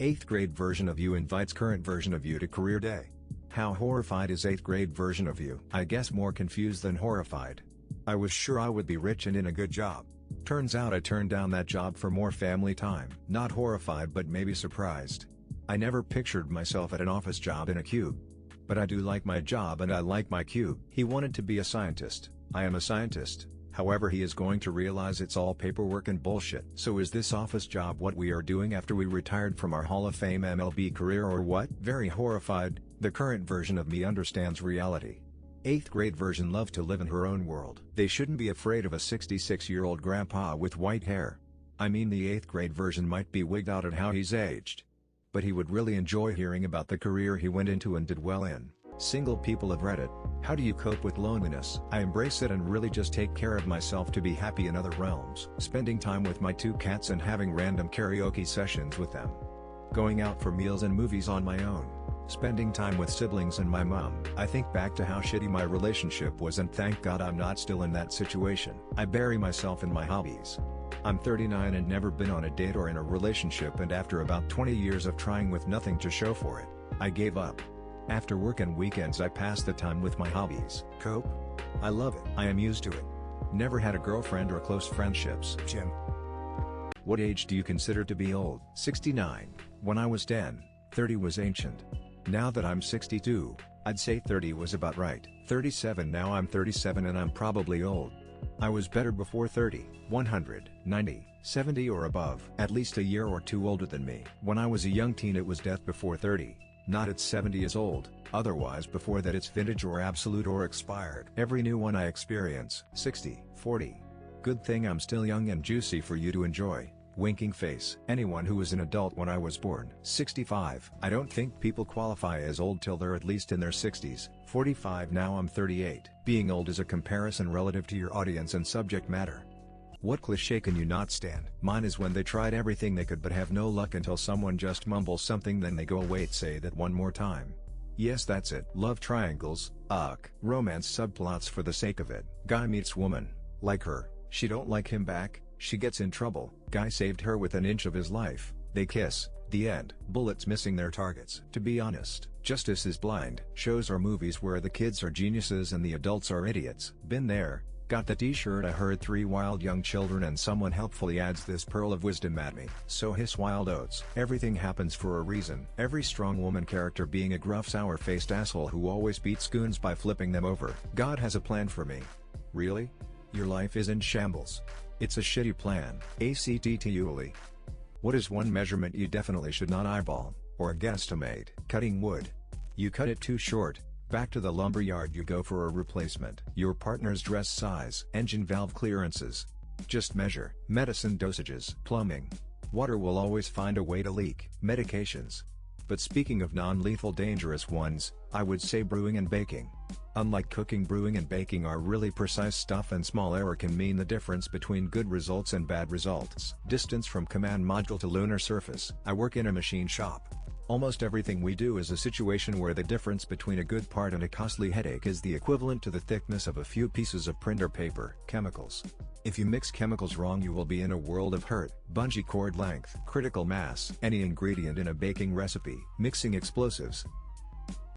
8th grade version of you invites current version of you to career day. How horrified is 8th grade version of you? I guess more confused than horrified. I was sure I would be rich and in a good job. Turns out I turned down that job for more family time. Not horrified but maybe surprised. I never pictured myself at an office job in a cube. But I do like my job and I like my cube. He wanted to be a scientist. I am a scientist. However, he is going to realize it's all paperwork and bullshit. So is this office job what we are doing after we retired from our Hall of Fame MLB career or what? Very horrified. The current version of me understands reality. 8th grade version love to live in her own world. They shouldn't be afraid of a 66-year-old grandpa with white hair. I mean, the 8th grade version might be wigged out at how he's aged. But he would really enjoy hearing about the career he went into and did well in. Single people of Reddit, how do you cope with loneliness? I embrace it and really just take care of myself to be happy in other realms. Spending time with my 2 cats and having random karaoke sessions with them. Going out for meals and movies on my own. Spending time with siblings and my mom. I think back to how shitty my relationship was and thank God I'm not still in that situation. I bury myself in my hobbies. I'm 39 and never been on a date or in a relationship, and after about 20 years of trying with nothing to show for it, I gave up. After work and weekends I pass the time with my hobbies. Cope? I love it. I am used to it. Never had a girlfriend or close friendships. Jim. What age do you consider to be old? 69. When I was 10, 30 was ancient. Now that I'm 62, I'd say 30 was about right. 37 now I'm 37 and I'm probably old. I was better before 30, 100, 90, 70 or above. At least a year or 2 older than me. When I was a young teen it was death before 30. Not at 70 is old, otherwise before that it's vintage or absolute or expired. Every new one I experience. 60, 40. Good thing I'm still young and juicy for you to enjoy. Winking face. Anyone who was an adult when I was born. 65. I don't think people qualify as old till they're at least in their 60s. 45 now I'm 38. Being old is a comparison relative to your audience and subject matter. What cliché can you not stand? Mine is when they tried everything they could but have no luck until someone just mumbles something, then they go, wait, say that one more time. Yes, that's it. Love triangles, romance subplots for the sake of it. Guy meets woman, like her, she don't like him back, she gets in trouble, guy saved her with an inch of his life, they kiss, the end. Bullets missing their targets. To be honest, justice is blind. Shows or movies where the kids are geniuses and the adults are idiots. Been there. Got the t-shirt. I heard 3 wild young children and someone helpfully adds this pearl of wisdom at me. So hiss wild oats. Everything happens for a reason. Every strong woman character being a gruff sour-faced asshole who always beats goons by flipping them over. God has a plan for me. Really? Your life is in shambles. It's a shitty plan. ACTTUally. What is one measurement you definitely should not eyeball, or guesstimate? Cutting wood. You cut it too short. Back to the lumberyard you go for a replacement. Your partner's dress size. Engine valve clearances. Just measure. Medicine dosages. Plumbing. Water will always find a way to leak. Medications. But speaking of non-lethal dangerous ones, I would say brewing and baking. Unlike cooking, brewing and baking are really precise stuff, and small error can mean the difference between good results and bad results. Distance from command module to lunar surface. I work in a machine shop. Almost everything we do is a situation where the difference between a good part and a costly headache is the equivalent to the thickness of a few pieces of printer paper. Chemicals. If you mix chemicals wrong, you will be in a world of hurt. Bungee cord length. Critical mass. Any ingredient in a baking recipe. Mixing explosives.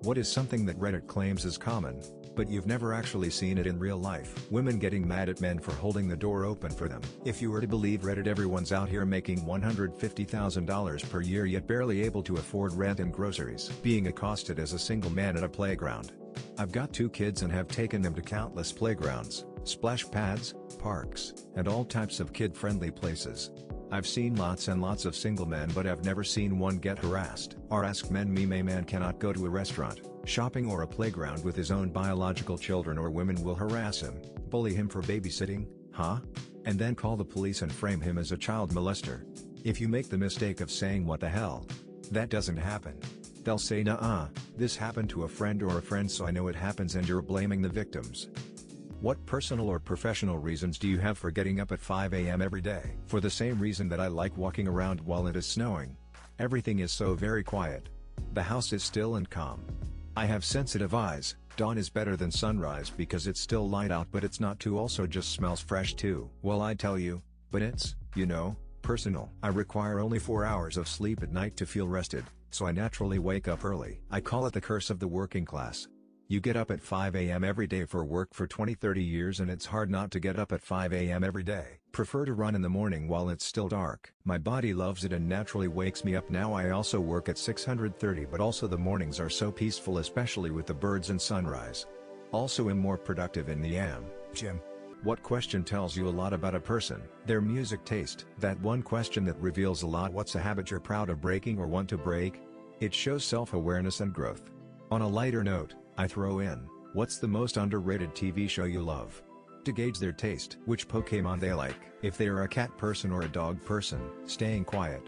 What is something that Reddit claims is common, but you've never actually seen it in real life? Women getting mad at men for holding the door open for them. If you were to believe Reddit, everyone's out here making $150,000 per year yet barely able to afford rent and groceries. Being accosted as a single man at a playground. I've got 2 kids and have taken them to countless playgrounds, splash pads, parks, and all types of kid-friendly places. I've seen lots and lots of single men, but I've never seen one get harassed. Or ask men meme a man cannot go to a restaurant, shopping or a playground with his own biological children, or women will harass him, bully him for babysitting, and then call the police and frame him as a child molester. If you make the mistake of saying what the hell? That doesn't happen. They'll say nah, this happened to a friend or a friend so I know it happens, and you're blaming the victims. What personal or professional reasons do you have for getting up at 5 a.m. every day? For the same reason that I like walking around while it is snowing. Everything is so very quiet. The house is still and calm. I have sensitive eyes. Dawn is better than sunrise because it's still light out, but it's not too. Also just smells fresh too. Well, I tell you, but it's, Personal. I require only 4 hours of sleep at night to feel rested, so I naturally wake up early. I call it the curse of the working class. You get up at 5 a.m. every day for work for 20-30 years and it's hard not to get up at 5 a.m. every day. Prefer to run in the morning while it's still dark. My body loves it and naturally wakes me up. Now I also work at 630, but also the mornings are so peaceful, especially with the birds and sunrise. Also am more productive in the gym. What question tells you a lot about a person? Their music taste. That one question that reveals a lot. What's a habit you're proud of breaking or want to break? It shows self-awareness and growth. On a lighter note, I throw in, what's the most underrated TV show you love? To gauge their taste. Which Pokemon they like. If they are a cat person or a dog person. Staying quiet.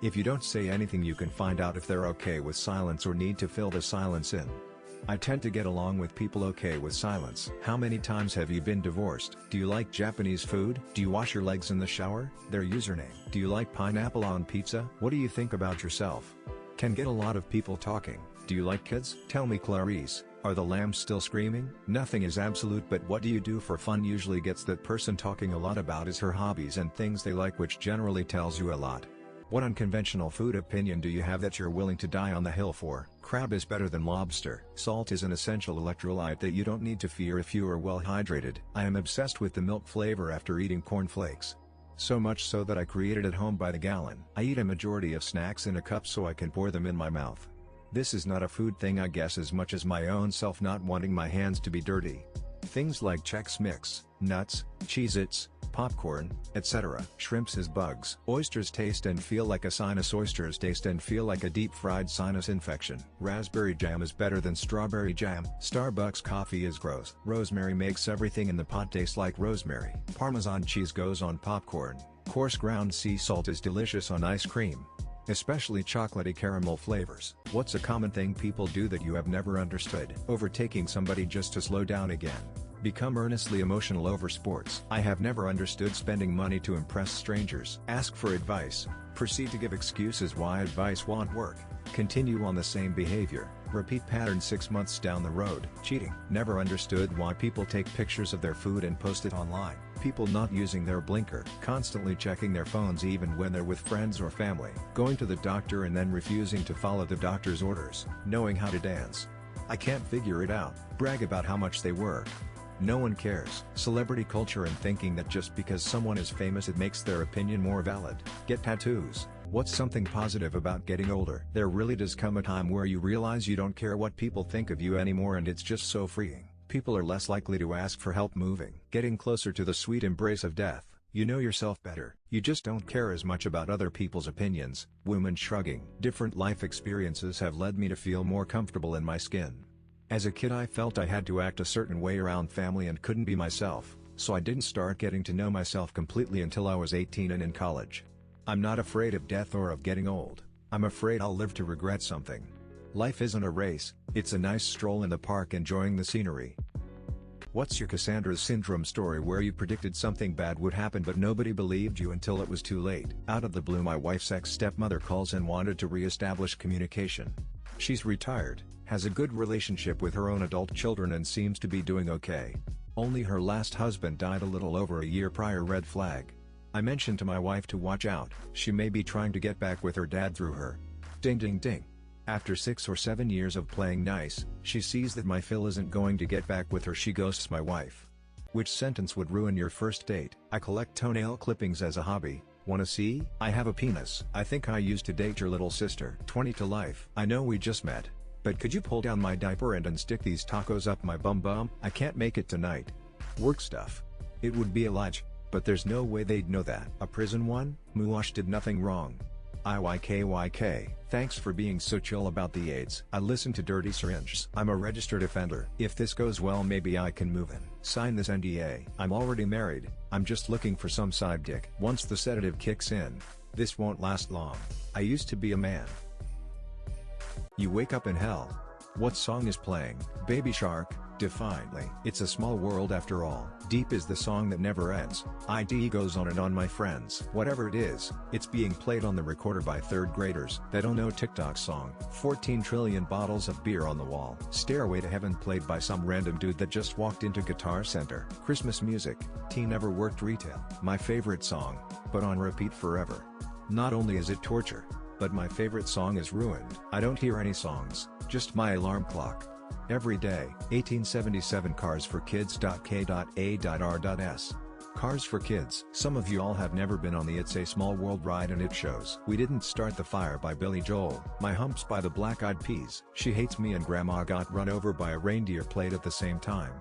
If you don't say anything you can find out if they're okay with silence or need to fill the silence in. I tend to get along with people okay with silence. How many times have you been divorced? Do you like Japanese food? Do you wash your legs in the shower? Their username. Do you like pineapple on pizza? What do you think about yourself? Can get a lot of people talking. Do you like kids? Tell me, Clarice, are the lambs still screaming? Nothing is absolute, but what do you do for fun usually gets that person talking a lot about is her hobbies and things they like, which generally tells you a lot. What unconventional food opinion do you have that you're willing to die on the hill for? Crab is better than lobster. Salt is an essential electrolyte that you don't need to fear if you are well hydrated. I am obsessed with the milk flavor after eating corn flakes. So much so that I create it at home by the gallon. I eat a majority of snacks in a cup so I can pour them in my mouth. This is not a food thing, I guess, as much as my own self not wanting my hands to be dirty. Things like Chex Mix, nuts, Cheez-Its, popcorn, etc. Shrimps is bugs. Oysters taste and feel like a sinus. Oysters taste and feel like a deep-fried sinus infection. Raspberry jam is better than strawberry jam. Starbucks coffee is gross. Rosemary makes everything in the pot taste like rosemary. Parmesan cheese goes on popcorn. Coarse ground sea salt is delicious on ice cream. Especially chocolatey caramel flavors. What's a common thing people do that you have never understood? Overtaking somebody just to slow down again. Become earnestly emotional over sports. I have never understood spending money to impress strangers. Ask for advice. Proceed to give excuses why advice won't work. Continue on the same behavior. Repeat pattern 6 months down the road. Cheating. Never understood why people take pictures of their food and post it online. People not using their blinker. Constantly checking their phones even when they're with friends or family. Going to the doctor and then refusing to follow the doctor's orders. Knowing how to dance. I can't figure it out. Brag about how much they work. No one cares. Celebrity culture and thinking that just because someone is famous it makes their opinion more valid. Get tattoos. What's something positive about getting older? There really does come a time where you realize you don't care what people think of you anymore, and it's just so freeing. People are less likely to ask for help moving. Getting closer to the sweet embrace of death. You know yourself better. You just don't care as much about other people's opinions. Women shrugging. Different life experiences have led me to feel more comfortable in my skin. As a kid I felt I had to act a certain way around family and couldn't be myself, so I didn't start getting to know myself completely until I was 18 and in college. I'm not afraid of death or of getting old. I'm afraid I'll live to regret something. Life isn't a race, it's a nice stroll in the park enjoying the scenery. What's your Cassandra syndrome story where you predicted something bad would happen but nobody believed you until it was too late? Out of the blue my wife's ex-stepmother calls and wanted to re-establish communication. She's retired, has a good relationship with her own adult children and seems to be doing okay. Only her last husband died a little over a year prior. Red flag. I mentioned to my wife to watch out, she may be trying to get back with her dad through her. Ding ding ding. After 6 or 7 years of playing nice, she sees that my Phil isn't going to get back with her, she ghosts my wife. Which sentence would ruin your first date? I collect toenail clippings as a hobby. Wanna see? I have a penis. I think I used to date your little sister. 20 to life. I know we just met, but could you pull down my diaper and unstick these tacos up my bum? I can't make it tonight. Work stuff. It would be a lie, but there's no way they'd know that. A prison one? Muash did nothing wrong. IYKYK, thanks for being so chill about the AIDS. I listen to Dirty Syringes. I'm a registered offender. If this goes well maybe I can move in. Sign this NDA. I'm already married, I'm just looking for some side dick. Once the sedative kicks in, this won't last long. I used to be a man. You wake up in hell. What song is playing? Baby Shark, Defiantly. It's a small world after all. Deep is the song that never ends. ID goes on and on, my friends. Whatever it is, it's being played on the recorder by third graders that don't know TikTok song. 14 trillion bottles of beer on the wall. Stairway to Heaven played by some random dude that just walked into Guitar Center. Christmas music. T never worked retail. My favorite song, but on repeat forever. Not only is it torture, but my favorite song is ruined. I don't hear any songs, just my alarm clock. Every day. 1877 carsforkids.k.a.r.s. Cars for Kids. Some of you all have never been on the It's a Small World ride, and it shows. We Didn't Start the Fire by Billy Joel. My Humps by the Black Eyed Peas. She Hates Me and Grandma Got Run Over by a Reindeer played at the same time.